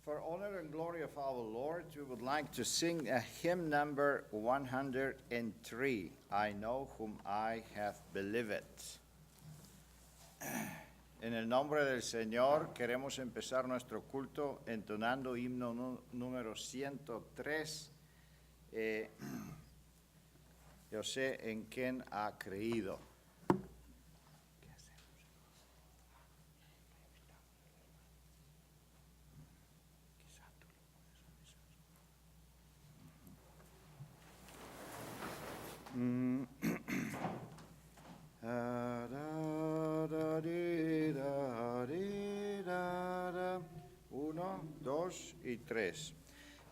For honor and glory of our Lord, we would like to sing a hymn number 103, I Know Whom I Have Believed. En el nombre del Señor queremos empezar nuestro culto entonando himno número 103. Yo sé en quién ha creído. Uno, dos y tres.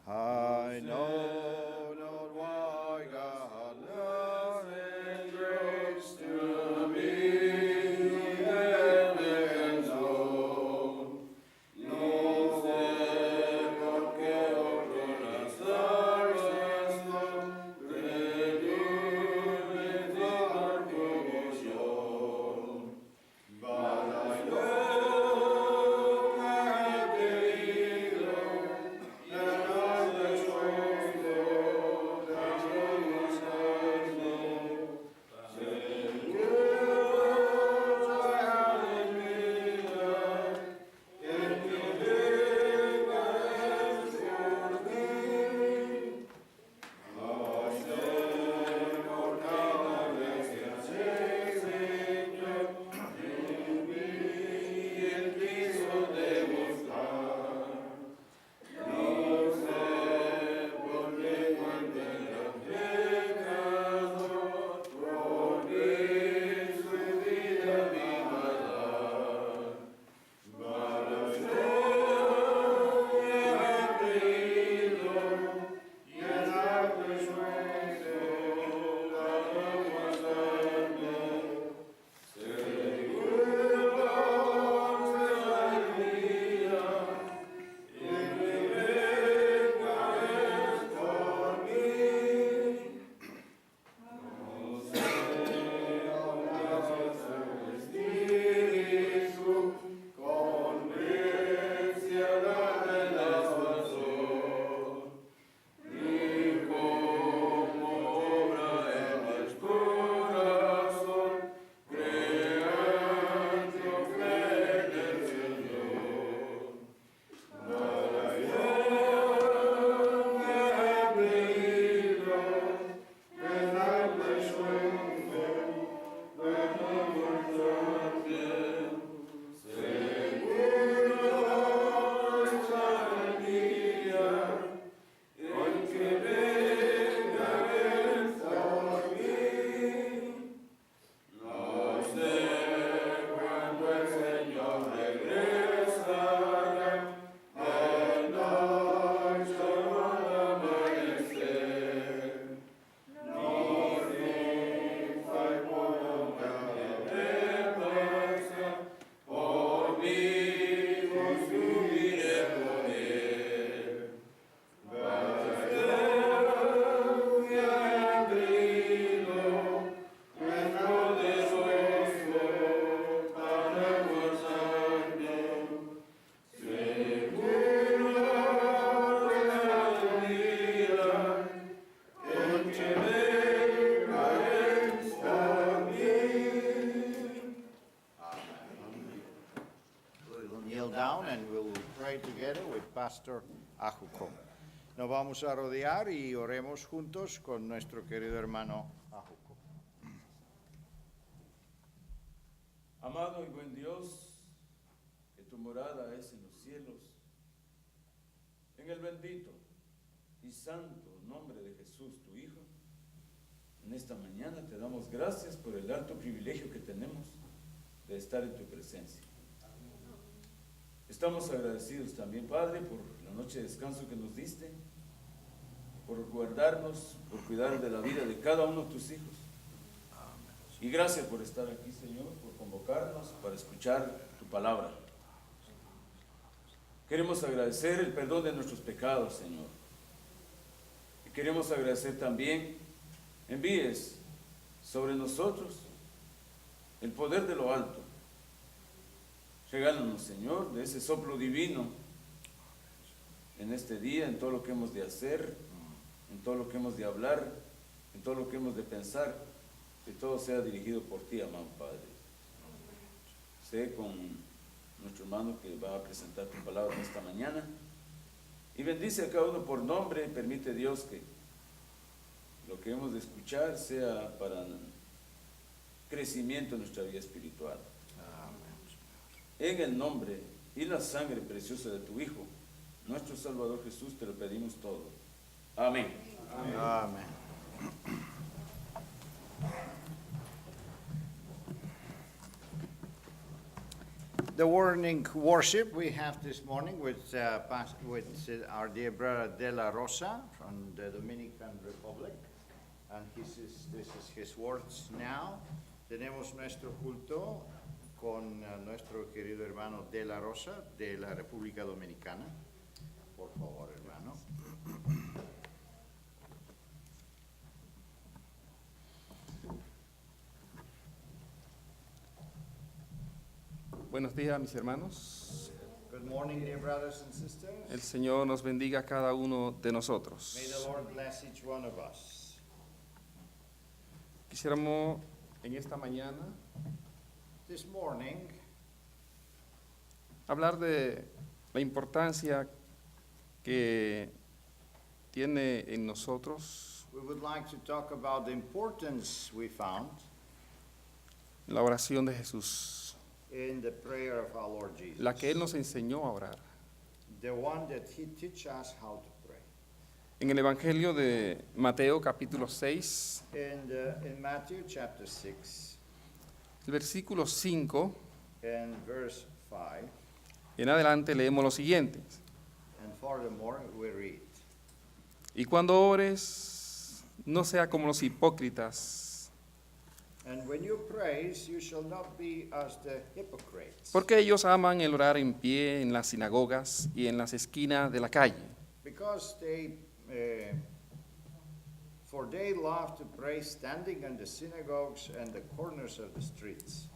I know not why God loves and grace to me, heaven's own. No sé por qué otro las darse son, creerme dar como yo. But I know I believe that all the truth that was done, say good hallelujah, can you live for me? I say, por cada vez que haces, Señor, en mí el quiso demostrar. No sé por qué cuando era pecador, por mí su vida me iba a dar. Para yo he creído y el acto es nuestro para guardarme. Seguro será el día en que venga Él por mí. No sé, gracias al Espíritu, convence a la razón, ni como obra en el corazón, creando fe en el Señor. Para yo he creído, verdad sueño, verdad mortal, seguro está el día en que venga Él por mí. No sé cuándo el Señor regresará, de noche o al amanecer. No rifa y ponga de pasa, por mí construiré por Él. Bastante he creído, es poderoso para gozarme. Seguro será el día en que venga Él por mí. We will kneel down and we will pray together with Pastor Ajuco. Nos vamos a rodear y oremos juntos con nuestro querido hermano Ajuco. Amado y buen Dios, que tu morada es en los cielos, en el bendito y santo nombre de Jesús, tu Hijo, en esta mañana te damos gracias por el alto privilegio que tenemos de estar en tu presencia. Estamos agradecidos también, Padre, por la noche de descanso que nos diste, por guardarnos, por cuidar de la vida de cada uno de tus hijos. Y gracias por estar aquí, Señor, por convocarnos para escuchar tu palabra. Queremos agradecer el perdón de nuestros pecados, Señor. Y queremos agradecer también, envíes sobre nosotros el poder de lo alto. Regálanos, Señor, de ese soplo divino en este día, en todo lo que hemos de hacer, en todo lo que hemos de hablar, en todo lo que hemos de pensar, que todo sea dirigido por ti, amado Padre. Sé con nuestro hermano que va a presentar tu palabra en esta mañana, y bendice a cada uno por nombre, y permite Dios que lo que hemos de escuchar sea para crecimiento en nuestra vida espiritual. En el nombre y la sangre preciosa de tu Hijo, nuestro Salvador Jesús, te lo pedimos todo. Amén. Amén. Amen. The morning worship we have this morning with our dear brother De La Rosa from the Dominican Republic. And this is his words now. Tenemos nuestro culto con nuestro querido hermano De La Rosa de la República Dominicana. Por favor, hermano. Buenos días, mis hermanos. Good morning, dear brothers and sisters. El Señor nos bendiga a cada uno de nosotros. May the Lord bless each one of us. Quisiéramos en esta mañana This morning, hablar de la importancia que tiene en nosotros we would like to talk about the importance we found la oración de Jesús, in the prayer of our Lord Jesus. la que Él nos enseñó a orar. The one that He teach us how to pray. En el Evangelio de Mateo capítulo 6, In Matthew chapter 6 el versículo 5 and verse 5, en adelante leemos lo siguiente. and furthermore we read, Y cuando ores, no sea como los hipócritas, and when you praise, you shall not be as the hypocrites, porque ellos aman el orar en pie en las sinagogas y en las esquinas de la calle, because for they love to pray standing in the synagogues and the corners of the streets.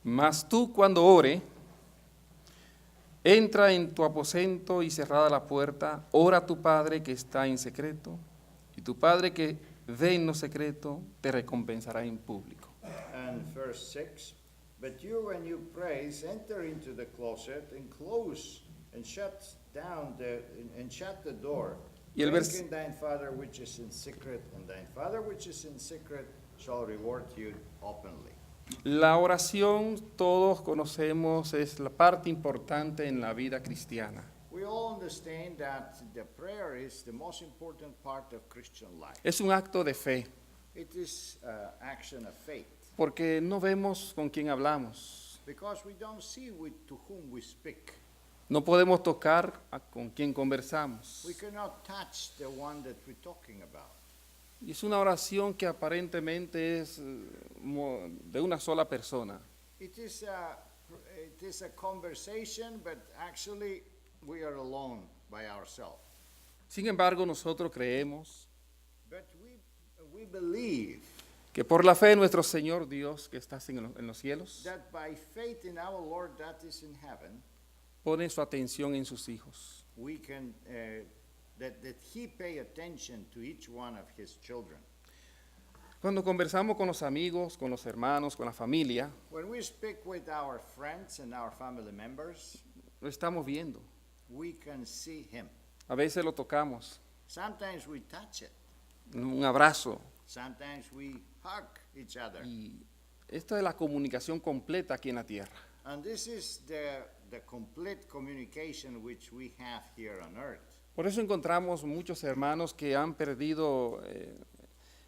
Mas tú cuando ore, entra en tu aposento y cerrada la puerta, ora a tu Padre que está en secreto, y tu Padre que ve en lo secreto te recompensará en público. And verse 6, but you when you praise, enter into the closet and close and shut the door. Y el Thanking thine Father which is in secret, and thine Father which is in secret shall reward you openly. La oración, todos conocemos, es la parte importante en la vida cristiana. We all understand that the prayer is the most important part of Christian life. Es un acto de fe, It is action of faith, porque no vemos con quién hablamos. because we don't see to whom we speak. No podemos tocar con quien conversamos. We cannot touch the one that we're talking about. Y es una oración que aparentemente es de una sola persona. It is a conversation, but actually we are alone by ourselves. Sin embargo, nosotros creemos But we believe que por la fe en nuestro Señor Dios que está en los cielos, that by faith in our Lord that is in heaven, pone su atención en sus hijos. we can that He pay attention to each one of His children. Cuando conversamos con los amigos, con los hermanos, con la familia, When we speak with our friends and our family members, lo estamos viendo. we can see Him. A veces lo tocamos, Sometimes we touch it. un abrazo. Sometimes we hug each other. Y esto es la comunicación completa aquí en la tierra. And this is the complete communication which we have here on earth. Por eso encontramos muchos hermanos que han perdido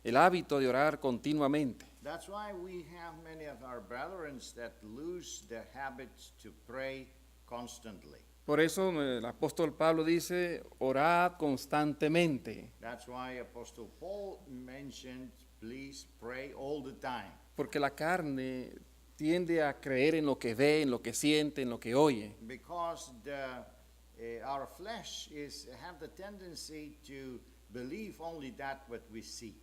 el hábito de orar continuamente. That's why we have many of our brethren that lose the habit to pray constantly. Por eso el apóstol Pablo dice, orad constantemente, That's why Apostle Paul mentioned, please pray all the time. porque la carne tiende a creer en lo que ve, en lo que siente, en lo que oye. Because our flesh have the tendency to believe only that what we see.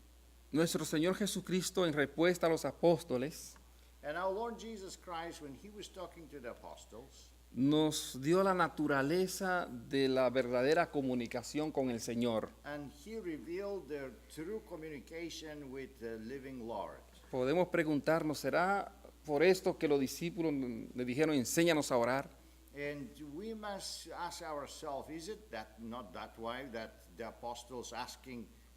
Nuestro Señor Jesucristo, en respuesta a los apóstoles, And our Lord Jesus Christ, when He was talking to the apostles, nos dio la naturaleza de la verdadera comunicación con el Señor. And he revealed the true communication with the living Lord. Podemos preguntarnos, ¿será por esto que los discípulos le dijeron, enséñanos a orar? And we must ask ourselves, is it that not that why that the apostles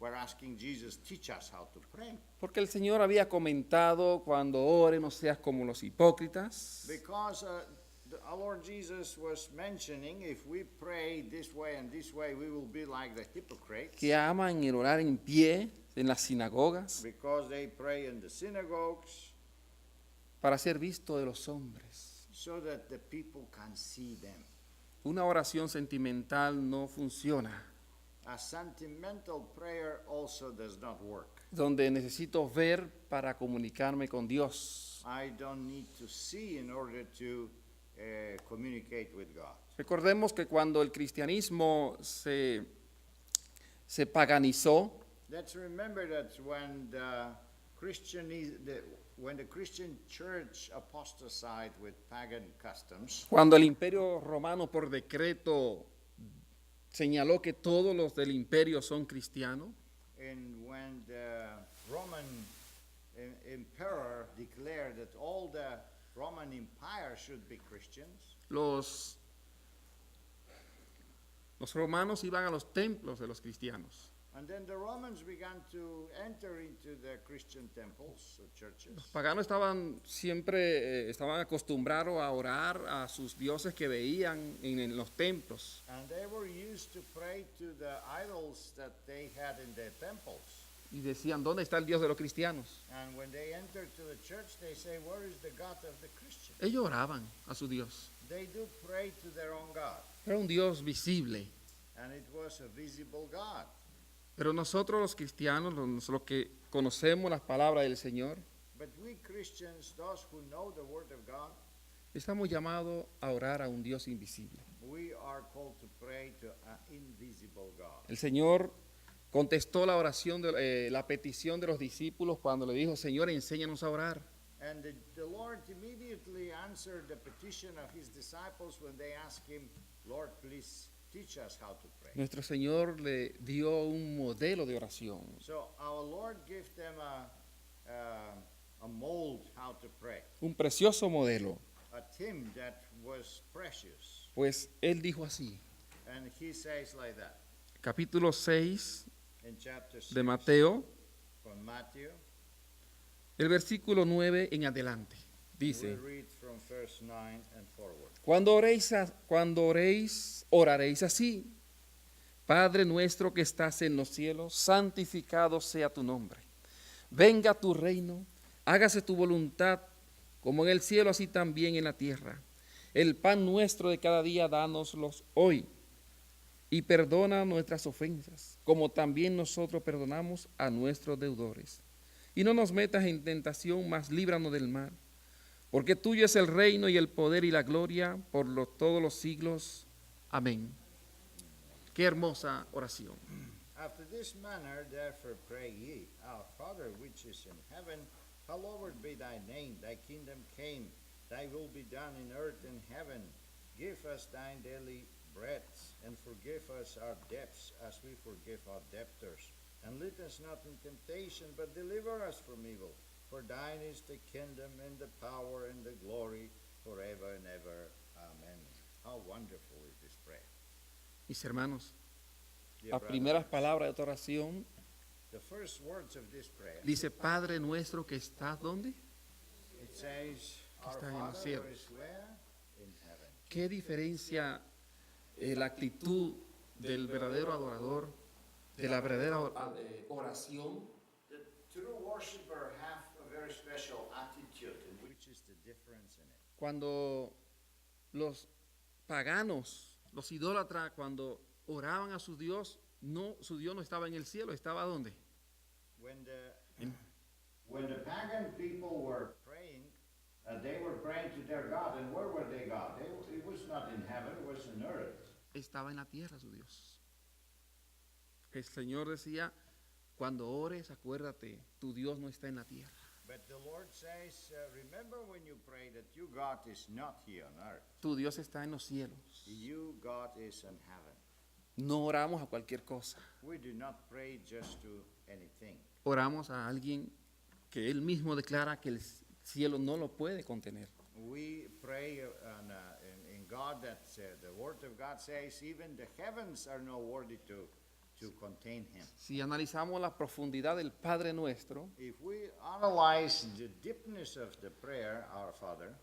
were asking Jesus, teach us how to pray? Porque el Señor había comentado, cuando ore no seas como los hipócritas, Because our Lord Jesus was mentioning, if we pray this way and this way, we will be like the hypocrites. que aman el orar en pie en las sinagogas Because they pray in the synagogues, para ser visto de los hombres. so that the people can see them. Una oración sentimental no funciona, A sentimental prayer also does not work. donde necesito ver para comunicarme con Dios. I don't need to see in order to communicate with God. Recordemos que cuando el cristianismo se paganizó, Let's remember that when the Christian church apostatized with pagan customs, cuando el imperio romano por decreto señaló que todos los del imperio son cristianos, and when the Roman emperor declared that all the Roman Empire should be Christians, los romanos iban a los templos de los cristianos. and then the Romans began to enter into the Christian temples or churches. Los paganos estaban siempre estaban acostumbrados a orar a sus dioses que veían en los templos. And they were used to pray to the idols that they had in their temples. Y decían, ¿dónde está el Dios de los cristianos? And when they enter to the church, they say, where is the God of the Christian? Ellos oraban a su Dios. They do pray to their own God. Era un Dios visible. And it was a visible God. Pero nosotros los cristianos, los que conocemos las palabras del Señor, But we Christians, those who know the Word of God, estamos llamados a orar a un Dios invisible. we are called to pray to an invisible God. El Señor contestó la oración, la petición de los discípulos cuando le dijo, Señor, enséñanos a orar. And the Lord immediately answered the petition of his disciples when they asked him, Lord, please teach us how to pray. Nuestro Señor le dio un modelo de oración. So our Lord gave them a mold how to pray, Un precioso modelo. a theme that was precious. Pues Él dijo así, And he says like that capítulo 6 in chapter 6 de Mateo, from Matthew. el versículo 9 en adelante. We Dice, read from verse 9 and forward. cuando oréis, oraréis así. Padre nuestro que estás en los cielos, santificado sea tu nombre. Venga tu reino, hágase tu voluntad, como en el cielo, así también en la tierra. El pan nuestro de cada día, dánoslos hoy. Y perdona nuestras ofensas, como también nosotros perdonamos a nuestros deudores. Y no nos metas en tentación, mas líbranos del mal. Porque tuyo es el reino y el poder y la gloria por todos los siglos. Amén. Qué hermosa oración. After this manner, therefore, pray ye, Our Father which is in heaven, hallowed be thy name, thy kingdom came, thy will be done in earth and heaven. Give us thine daily bread, and forgive us our debts, as we forgive our debtors. And lead us not in temptation, but deliver us from evil. For thine is the kingdom, and the power, and the glory, forever and ever. Amen. How wonderful is this prayer. Mis hermanos, Dear las brothers, primeras palabras de esta oración the first words of this prayer, dice, Padre nuestro que estás, ¿dónde? it says, Our Está en los Father cielos. who is where? In heaven. ¿Qué diferencia la actitud del verdadero adorador, de la verdadera oración? The true worshiper have a very special attitude, and which is the difference in it. Cuando los paganos, los idólatras, cuando oraban a su Dios no estaba en el cielo, ¿estaba dónde? When the pagan people were praying, they were praying to their God, and where were they God? It was not in heaven, it was in earth. Estaba en la tierra su Dios. El Señor decía, cuando ores, acuérdate, tu Dios no está en la tierra. But the Lord says, remember when you pray that your God is not here on earth. Tu Dios está en los cielos. You, God, is in heaven. No oramos a cualquier cosa. We do not pray just to anything. Oramos a alguien que Él mismo declara que el cielo no lo puede contener. We pray in God that the Word of God says even the heavens are not worthy to contain Him. Si analizamos la profundidad del Padre Nuestro, If we analyze the deepness of the prayer, Our Father,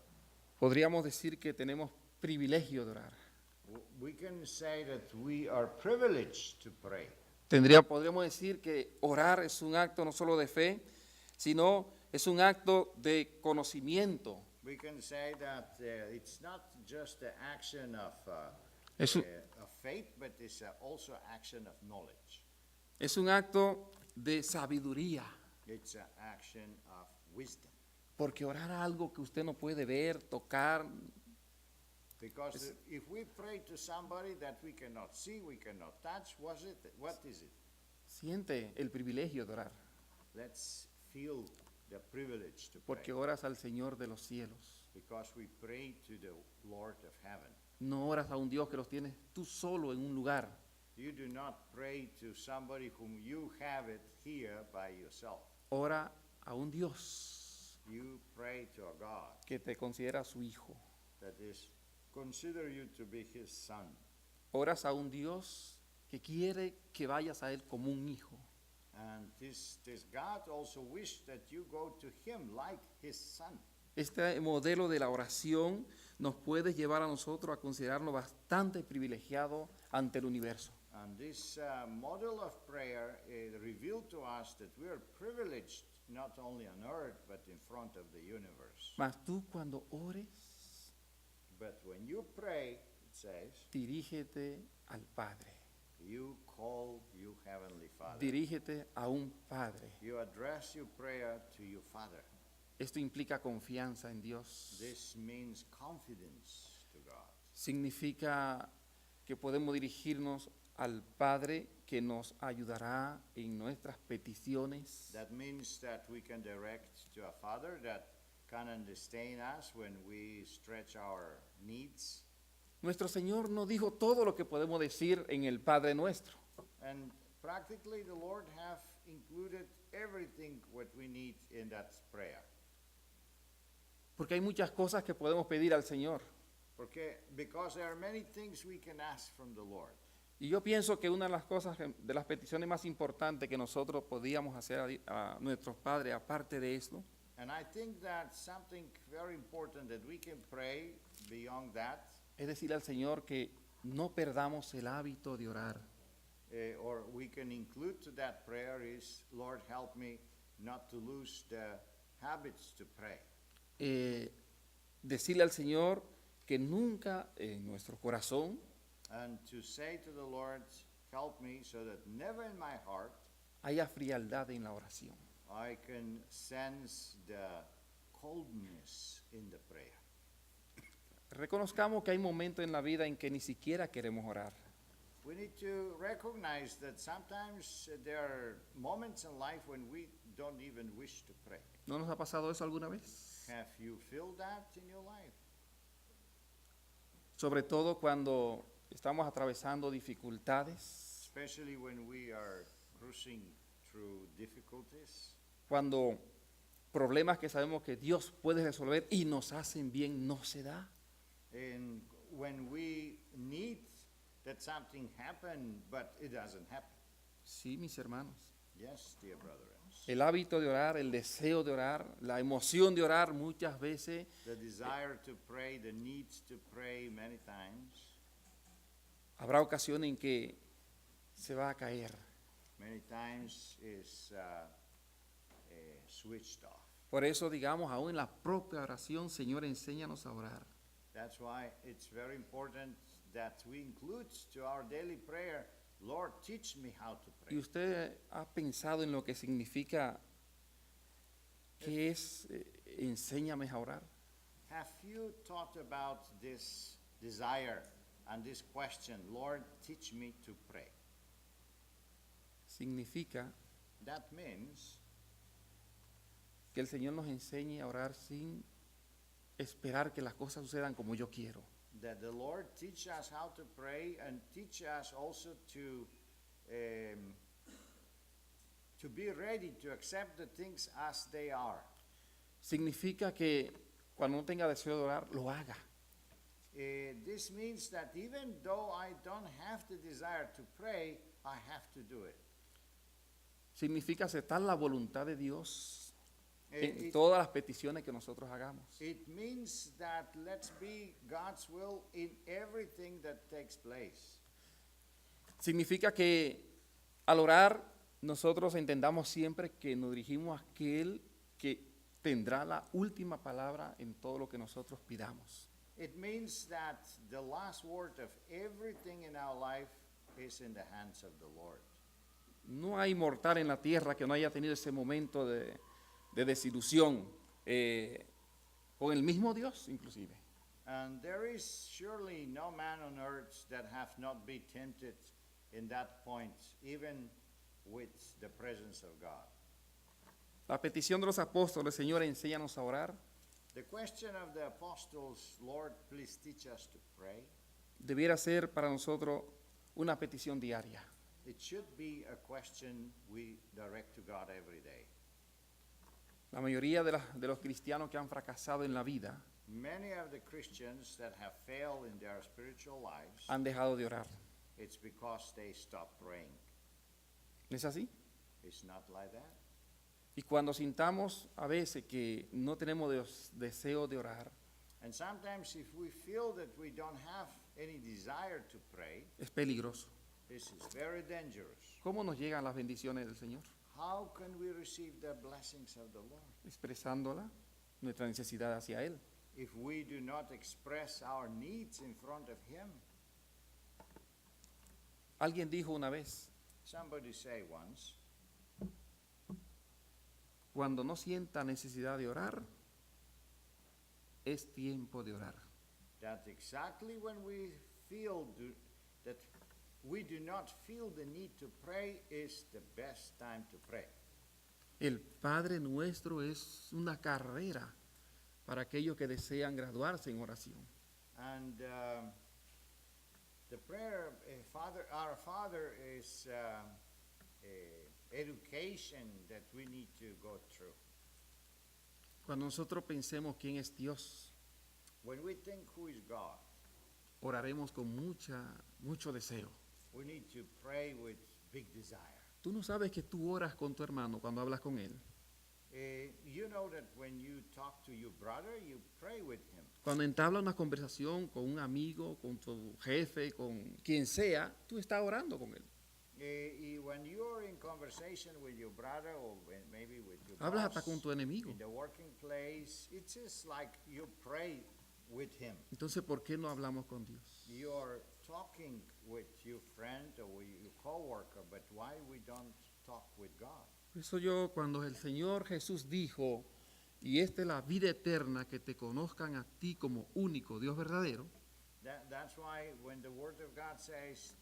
podríamos decir que tenemos privilegio de orar. we can say that we are privileged to pray. Podríamos decir que orar es un acto no solo de fe, sino es un acto de conocimiento. We can say that it's not just the action Es un, of faith, but it's also action of knowledge. es un acto de sabiduría, It's an action of wisdom. porque orar a algo que usted no puede ver, tocar, Because if we pray to somebody that we cannot see, we cannot touch, what is it? siente el privilegio de orar, Let's feel the privilege to pray. porque oras al Señor de los cielos. Because we pray to the Lord of heaven. No oras a un Dios que los tienes tú solo en un lugar. You do not pray to somebody whom you have it here by yourself. Ora a un Dios You pray to a God que te considera su hijo. that is consider you to be his son. Oras a un Dios que quiere que vayas a Él como un hijo. And this God also wished that you go to him like his son. Este modelo de la oración nos puede llevar a nosotros a considerarnos bastante privilegiados ante el universo. And this model of prayer revealed to us that we are privileged not only on earth but in front of the universe. Mas tú cuando ores, But when you pray, it says, dirígete al Padre. you call you heavenly Father. Dirígete a un Padre. You address your prayer to your Father. Esto implica confianza en Dios. This means confidence to God. Significa que podemos dirigirnos al Padre que nos ayudará en nuestras peticiones. That means that we can direct to a Father that can understand us when we stretch our needs. Nuestro Señor nos dijo todo lo que podemos decir en el Padre Nuestro. And practically the Lord have included everything what we need in that prayer. Porque hay muchas cosas que podemos pedir al Señor. Because there are many things we can ask from the Lord. Y yo pienso que una de las cosas, de las peticiones más importantes que nosotros podíamos hacer a nuestros padres, aparte de esto, And I think that something very important that we can pray beyond that, es decir al Señor que no perdamos el hábito de orar. or we can include to that prayer is, Lord, help me not to lose the habits to pray. Decirle al Señor que nunca en nuestro corazón And to say to the Lord, help me so that never in my heart haya frialdad en la oración. I can sense the coldness in the prayer. Reconozcamos que hay momentos en la vida en que ni siquiera queremos orar. We need to recognize that sometimes there are moments in life when we don't even wish to pray. ¿No nos ha pasado eso alguna vez? Have you felt that in your life? Sobre todo cuando estamos atravesando dificultades, Especially when we are cruising through difficulties, cuando problemas que sabemos que Dios puede resolver y nos hacen bien no se da. and when we need that something happen, but it doesn't happen. Sí, mis hermanos. Yes, dear brothers. El hábito de orar, el deseo de orar, la emoción de orar muchas veces The desire to pray, the needs to pray many times, habrá ocasiones en que se va a caer. many times is switched off. Por eso digamos, aún en la propia oración, Señor, enséñanos a orar. That's why it's very important that we include to our daily prayer, Lord, teach me how to ¿Y pray. usted ha pensado en lo que significa, qué es, enséñame a orar? Have you thought about this desire and this question, Lord, teach me to pray? Significa That means que el Señor nos enseñe a orar sin esperar que las cosas sucedan como yo quiero. That the Lord teach us how to pray and teach us also to be ready to accept the things as they are. Significa que cuando no tenga deseo de orar, lo haga. This means that even though I don't have the desire to pray, I have to do it. Significa aceptar la voluntad de Dios en It, todas las peticiones que nosotros hagamos. it means that let's be God's will in everything that takes place. Significa que al orar nosotros entendamos siempre que nos dirigimos a aquel que tendrá la última palabra en todo lo que nosotros pidamos. It means that the last word of everything in our life is in the hands of the Lord. No hay mortal en la tierra que no haya tenido ese momento de desilusión con el mismo Dios inclusive. And there is surely no man on earth that have not been tempted in that point, even with the presence of God. La petición de los apóstoles, Señor, enséñanos a orar, The question of the apostles, Lord, please teach us to pray. debiera ser para nosotros una petición diaria. It should be a question we direct to God every day. La mayoría de los cristianos que han fracasado en la vida Many of the Christians that have failed in their spiritual lives, han dejado de orar. it's because they stopped praying. ¿No es así? It's not like that. Y cuando sintamos a veces que no tenemos deseo de orar, And sometimes if we feel that we don't have any desire to pray, es peligroso. this is very dangerous. ¿Cómo nos llegan las bendiciones del Señor? How can we receive the blessings of the Lord Expresándola, nuestra necesidad hacia Él. if we do not express our needs in front of Him? Alguien dijo una vez, Somebody say once, cuando no sienta necesidad de orar, es tiempo de orar. that exactly when we feel that we do not feel the need to pray is the best time to pray. El Padre Nuestro es una carrera para aquellos que desean graduarse en oración. And the prayer, our Father, is education that we need to go through. Cuando nosotros pensemos quién es Dios, When we think who is God, oraremos con mucho deseo. we need to pray with big desire. Tú no sabes que tú oras con tu hermano cuando hablas con él. You know that when you talk to your brother, you pray with him. Cuando entablas una conversación con un amigo, con tu jefe, con quien sea, tú estás orando con él. When you're in conversation with your brother or maybe with your Hablas boss, hasta con tu enemigo. in the working place, it's just like you pray with him. Entonces, ¿por qué no hablamos con Dios? You're talking with your friend or with your coworker, but why we don't talk with God? Por eso yo, cuando el Señor Jesús dijo, y esta es la vida eterna, que te conozcan a ti como único Dios verdadero, That's why when the Word of God says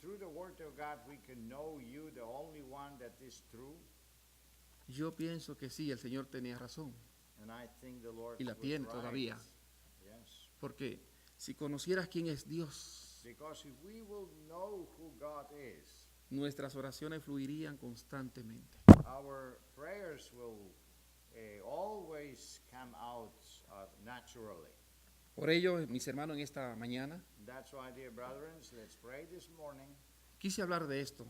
through the Word of God we can know you, the only one that is true, yo pienso que sí, el Señor tenía razón. and I think the Lord Y la was tiene right. todavía. Yes. Porque si conocieras quién es Dios, Because if we will know who God is, nuestras oraciones fluirían constantemente. our prayers will always come out naturally. Por ello, mis hermanos, en esta mañana That's why, dear brethren, let's pray this morning, quise hablar de esto,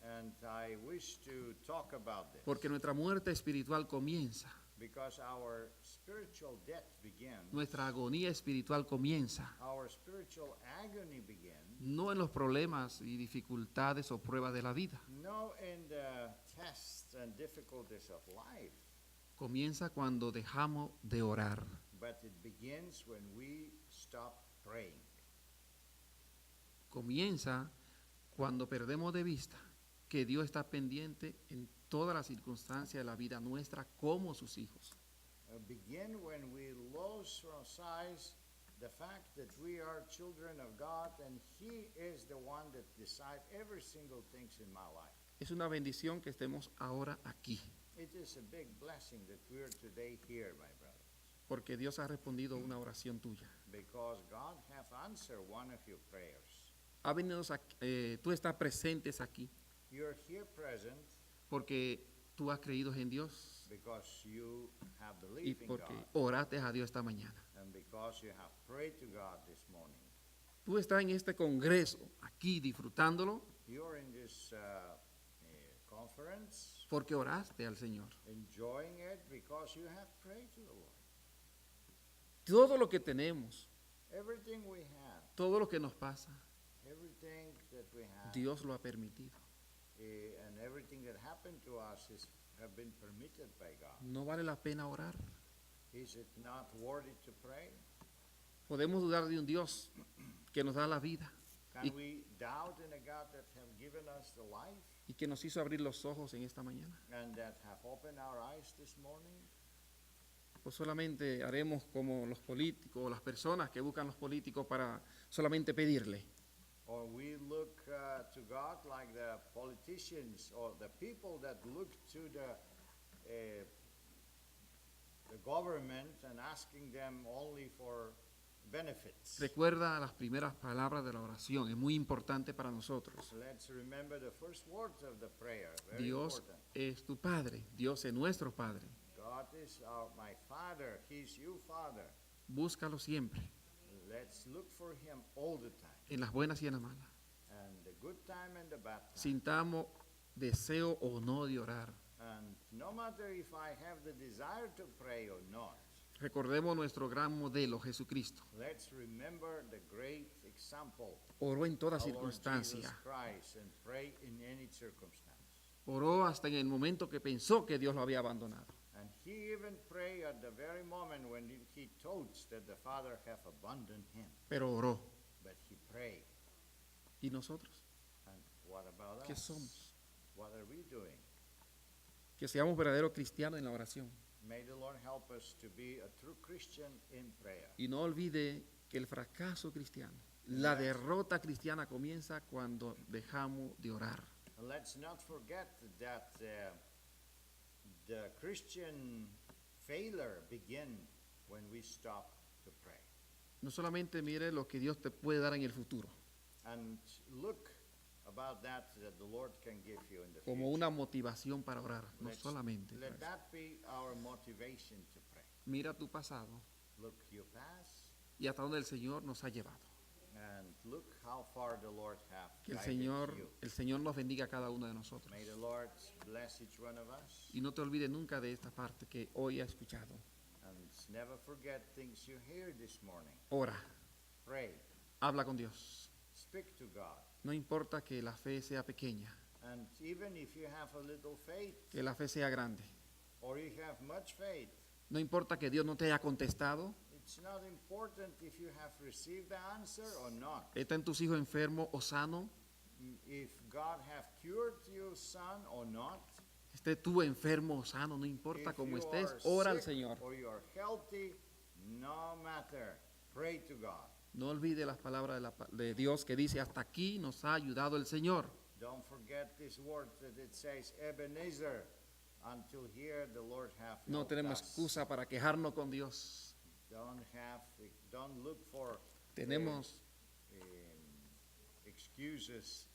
and I wish to talk about this. porque nuestra muerte espiritual comienza, Because our spiritual death begins, nuestra agonía espiritual comienza, our spiritual agony begins, no en los problemas y dificultades o pruebas de la vida, no in the tests and difficulties of life, comienza cuando dejamos de orar. but it begins when we stop praying. Comienza cuando perdemos de vista que Dios está pendiente en todas las circunstancias de la vida nuestra como sus hijos. Begin when we lose from sight the fact that we are children of God and He is the one that decides every single thing in my life. Es una bendición que estemos ahora aquí. It is a big blessing that we're today here, my brothers, porque Dios ha respondido a una oración tuya. because God have answered one of your prayers. Ha venido tú estás presentes aquí You're here present porque tú has creído en Dios because you have y believed in porque God oraste a Dios esta mañana. and because you have prayed to God this morning. Tú estás en este congreso aquí disfrutándolo You're in this conference porque oraste al Señor. enjoying it because you have prayed to the Lord. Todo lo que tenemos, Everything we have, todo lo que nos pasa, everything that we have, Dios lo ha permitido. and everything that happened to us have been permitted by God. ¿No vale la pena orar? Is it not worthy to pray? Podemos dudar de un Dios que nos da la vida Can y, we doubt in a God that have given us the life y que nos hizo abrir los ojos en esta mañana. and that have opened our eyes this morning? Pues solamente haremos como los políticos o las personas que buscan los políticos para solamente pedirle. Or we look to God like the politicians or the people that look to the government and asking them only for benefits. Recuerda las primeras palabras de la oración, es muy importante para nosotros. Let's remember the first words of the prayer. Very Dios important. es tu Padre, Dios es nuestro Padre. God is my Father. He's your Father. Búscalo siempre, Let's look for Him all the time, en las buenas y en las malas. and the good time and the bad time. Sintamos deseo o no de orar. And no matter if I have the desire to pray or not, Recordemos nuestro gran modelo, Jesucristo. let's remember the great example, Oró en toda our Lord Jesus circunstancia. Christ, and pray in any circumstance. Oró hasta en el momento que pensó que Dios lo había abandonado. And He even prayed at the very moment when he thought that the Father have abandoned Him. Pero oró. But He prayed. ¿Y nosotros? And what about ¿Qué us? somos? What are we doing? Que seamos verdaderos cristianos en la oración. May the Lord help us to be a true Christian in prayer. Y no olvide que el fracaso cristiano, la derrota cristiana comienza cuando dejamos de orar. And let's not forget that the Christian failure begin when we stop to pray. No solamente mire lo que Dios te puede dar en el futuro, And look about that the Lord can give you in the como future. una motivación para orar, no Let's- solamente. Let that be our motivation to pray. Mira tu pasado Look your past y hasta dónde el Señor nos ha llevado. and look how far the Lord have Que guided you. el Señor nos bendiga a cada uno de nosotros. May the Lord bless each one of us. Y no te olvides nunca de esta parte que hoy has escuchado. And never forget things you hear this morning. Ora, Pray. habla con Dios. Speak to God. No importa que la fe sea pequeña, And even if you have a little faith que la fe sea grande. or you have much faith, No importa que Dios no te haya contestado. it's not important if you have received the answer or not. ¿Están tus hijos enfermos o sanos? If God have cured your son or not. Esté tú enfermo o sano, no importa If cómo you estés, are ora al sick Señor. or you are healthy, no matter. Pray to God. No olvide las palabras de Dios que dice, hasta aquí nos ha ayudado el Señor. Don't forget this word that it says Ebenezer. Until here the Lord have No helped tenemos us. excusa para quejarnos con Dios. Don't look for Tenemos, excuses.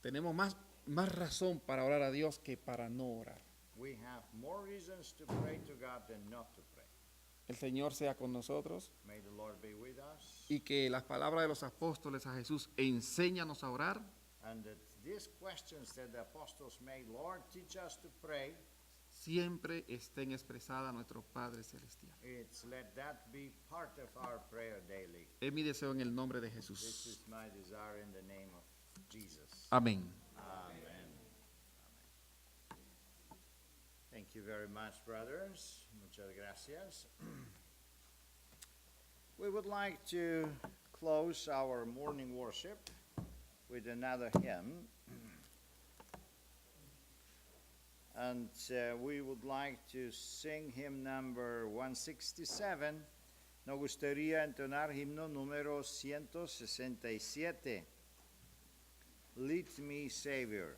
tenemos más razón para orar a Dios que para no orar. We have more reasons to pray to God than not to pray. El Señor sea con nosotros May the Lord be with us. y que las palabras de los apóstoles a Jesús, enséñanos a orar, And that these questions that the apostles made, Lord, teach us to pray. siempre estén expresadas a nuestro Padre Celestial. Let that be part of our prayer daily. Es mi deseo en el nombre de This Jesús. is my desire in the name of Jesus. Amén. Amen. Thank you very much, brothers. Muchas gracias. We would like to close our morning worship with another hymn. And we would like to sing hymn number 167. Nos gustaría entonar himno número 167. Lead me, Savior.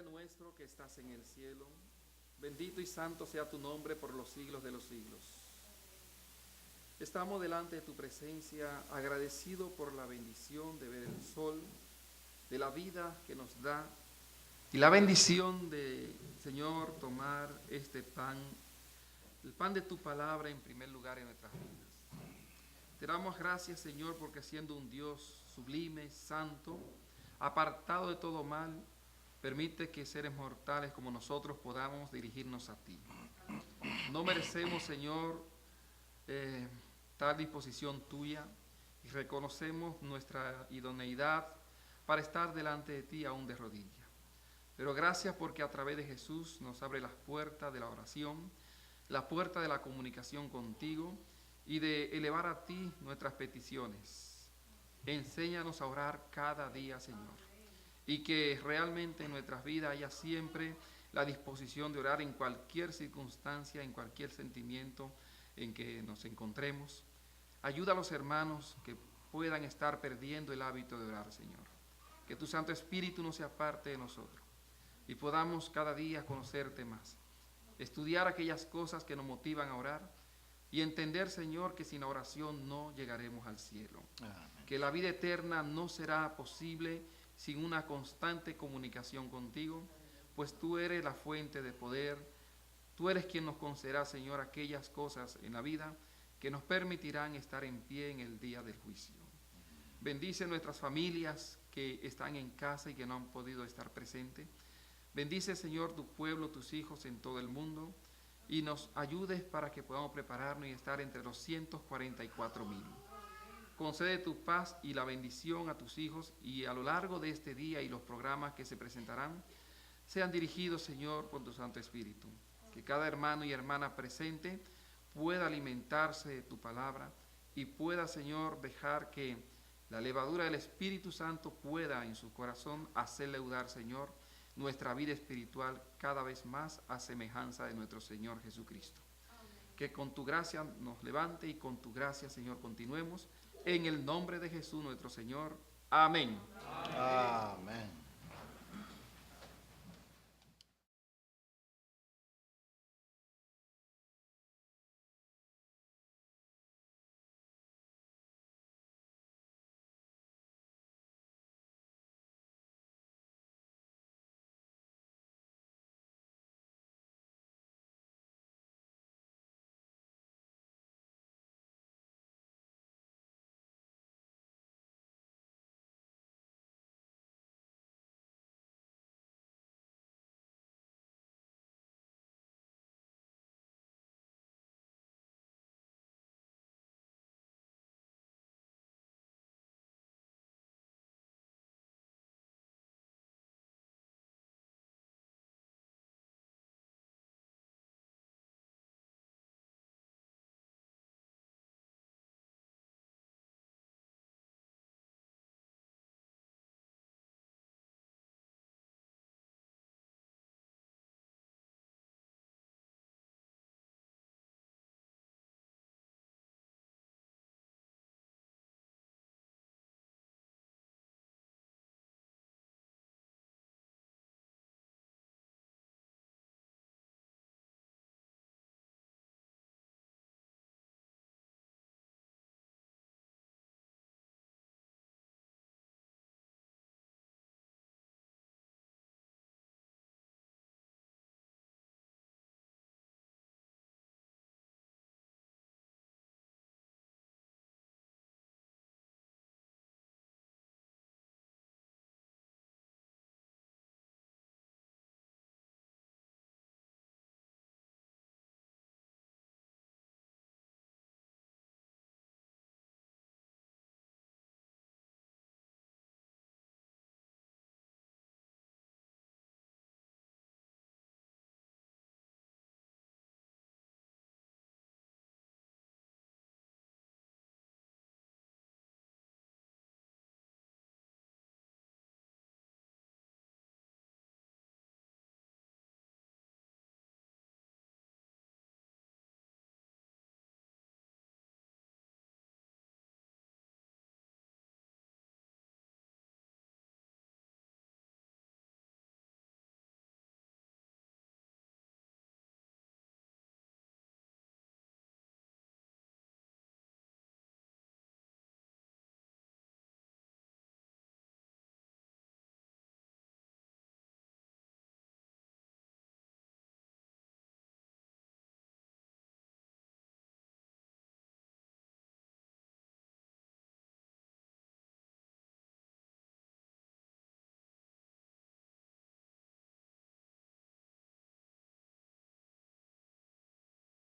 nuestro que estás en el cielo, bendito y santo sea tu nombre por los siglos de los siglos. Estamos delante de tu presencia agradecidos por la bendición de ver el sol, de la vida que nos da y la bendición de, Señor, tomar este pan, el pan de tu palabra en primer lugar en nuestras vidas. Te damos gracias, Señor, porque siendo un Dios sublime, santo, apartado de todo mal, permite que seres mortales como nosotros podamos dirigirnos a ti. No merecemos, Señor, tal disposición tuya y reconocemos nuestra idoneidad para estar delante de ti aún de rodillas. Pero gracias porque a través de Jesús nos abre las puertas de la oración, la puerta de la comunicación contigo y de elevar a ti nuestras peticiones. Enséñanos a orar cada día, Señor, y que realmente en nuestras vidas haya siempre la disposición de orar en cualquier circunstancia, en cualquier sentimiento en que nos encontremos. Ayuda a los hermanos que puedan estar perdiendo el hábito de orar, Señor. Que tu Santo Espíritu no se aparte de nosotros y podamos cada día conocerte más, estudiar aquellas cosas que nos motivan a orar y entender, Señor, que sin la oración no llegaremos al cielo. Amén. Que la vida eterna no será posible sin una constante comunicación contigo, pues tú eres la fuente de poder, tú eres quien nos concederá, Señor, aquellas cosas en la vida que nos permitirán estar en pie en el día del juicio. Bendice nuestras familias que están en casa y que no han podido estar presentes. Bendice, Señor, tu pueblo, tus hijos en todo el mundo y nos ayudes para que podamos prepararnos y estar entre los 144,000. Concede tu paz y la bendición a tus hijos y a lo largo de este día y los programas que se presentarán sean dirigidos, Señor, por tu Santo Espíritu. Que cada hermano y hermana presente pueda alimentarse de tu palabra y pueda, Señor, dejar que la levadura del Espíritu Santo pueda en su corazón hacer leudar, Señor, nuestra vida espiritual cada vez más a semejanza de nuestro Señor Jesucristo. Amén. Que con tu gracia nos levante y con tu gracia, Señor, continuemos. En el nombre de Jesús nuestro Señor. Amén. Amén.